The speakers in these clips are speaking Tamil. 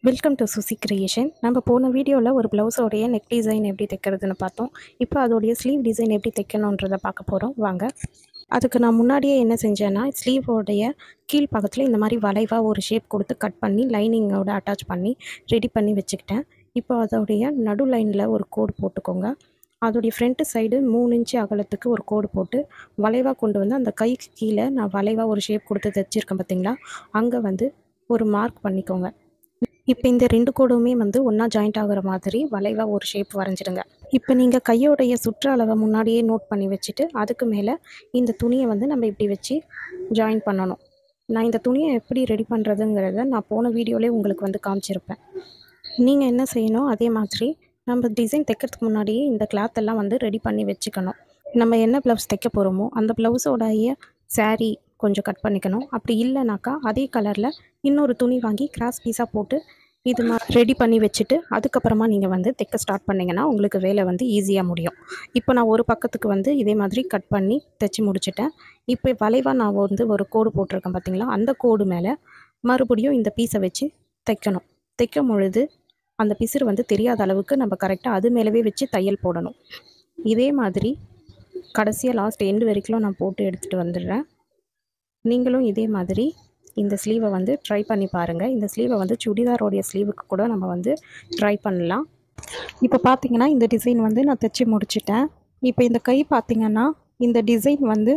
Welcome to Susi creation. நம்ம போன வீடியோவில் ஒரு ப்ளவுஸோடைய நெக் டிசைன் எப்படி தைக்கிறதுன்னு பார்த்தோம். இப்போ அதோடைய ஸ்லீவ் டிசைன் எப்படி தைக்கணுன்றதை பார்க்க போகிறோம் வாங்க. அதுக்கு நான் முன்னாடியே என்ன செஞ்சேன்னா, ஸ்லீவோடைய கீழ் பக்கத்தில் இந்த மாதிரி வளைவாக ஒரு ஷேப் கொடுத்து கட் பண்ணி லைனிங்கோட அட்டாச் பண்ணி ரெடி பண்ணி வச்சுக்கிட்டேன். இப்போ அதோடைய நடு லைனில் ஒரு கோடு போட்டுக்கோங்க. அதோடைய ஃப்ரண்ட்டு சைடு 3 இன்ச்சு அகலத்துக்கு ஒரு கோடு போட்டு வளைவாக கொண்டு வந்து அந்த கைக்கு கீழே நான் வளைவாக ஒரு ஷேப் கொடுத்து தைச்சிருக்கேன் பார்த்தீங்களா, அங்கே வந்து ஒரு மார்க் பண்ணிக்கோங்க. இப்போ இந்த 2 கோடுமே வந்து ஒன்றா ஜாயிண்ட் ஆகிற மாதிரி வளைவாக ஒரு ஷேப் வரைஞ்சிடுங்க. இப்போ நீங்கள் கையோடைய சுற்று அளவை முன்னாடியே நோட் பண்ணி வச்சுட்டு அதுக்கு மேலே இந்த துணியை வந்து நம்ம இப்படி வச்சு ஜாயின் பண்ணணும். நான் இந்த துணியை எப்படி ரெடி பண்ணுறதுங்கிறத நான் போன வீடியோவிலே உங்களுக்கு வந்து காமிச்சிருப்பேன். நீங்கள் என்ன செய்யணும், அதே மாதிரி நம்ம டிசைன் தைக்கிறதுக்கு முன்னாடியே இந்த கிளாத் எல்லாம் வந்து ரெடி பண்ணி வச்சுக்கணும். நம்ம என்ன ப்ளவுஸ் தைக்க போகிறோமோ அந்த ப்ளவுஸோடைய சாரீ கொஞ்சம் கட் பண்ணிக்கணும். அப்படி இல்லைனாக்கா அதே கலரில் இன்னொரு துணி வாங்கி கிராஸ் பீஸாக போட்டு இது ரெடி பண்ணி வச்சுட்டு அதுக்கப்புறமா நீங்கள் வந்து தைக்க ஸ்டார்ட் பண்ணிங்கன்னா உங்களுக்கு வேலை வந்து ஈஸியாக முடியும். இப்போ நான் ஒரு பக்கத்துக்கு வந்து இதே மாதிரி கட் பண்ணி தைச்சி முடிச்சிட்டேன். இப்போ வளைவாக நான் வந்து ஒரு கோடு போட்டிருக்கேன் பார்த்தீங்களா, அந்த கோடு மேலே மறுபடியும் இந்த பீஸை வச்சு தைக்கணும். தைக்கும் பொழுது அந்த பிசுறு வந்து தெரியாத அளவுக்கு நம்ம கரெக்டாக அது மேலவே வச்சு தையல் போடணும். இதே மாதிரி கடைசியாக லாஸ்ட் எண்டு வரைக்கும் நான் போட்டு எடுத்துகிட்டு வந்துடுறேன். நீங்களும் இதே மாதிரி இந்த ஸ்லீவை வந்து ட்ரை பண்ணி பாருங்கள். இந்த ஸ்லீவை வந்து சுடிதாரோடைய ஸ்லீவுக்கு கூட நம்ம வந்து ட்ரை பண்ணலாம். இப்போ பார்த்தீங்கன்னா இந்த டிசைன் வந்து நான் தைச்சி முடிச்சிட்டேன். இப்போ இந்த கை பார்த்திங்கன்னா இந்த டிசைன் வந்து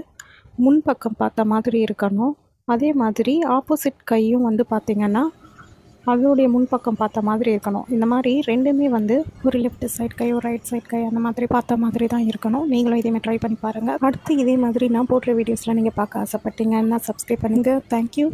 முன்பக்கம் பார்த்த மாதிரி இருக்கணும். அதே மாதிரி ஆப்போசிட் கையும் வந்து பார்த்திங்கன்னா அதோடைய முன்பக்கம் பார்த்த மாதிரி இருக்கணும். இந்த மாதிரி ரெண்டுமே வந்து ஒரு லெஃப்ட் சைட் கை ஒரு ரைட் சைட் கை அந்த மாதிரி பார்த்த மாதிரி தான் இருக்கணும். நீங்களும் இதேமாதிரி ட்ரை பண்ணி பாருங்கள். அடுத்து இதே மாதிரி நான் போடுற வீடியோஸில் நீங்கள் பார்க்க ஆசைப்பட்டீங்கன்னா சப்ஸ்கிரைப் பண்ணுங்கள். தேங்க்யூ.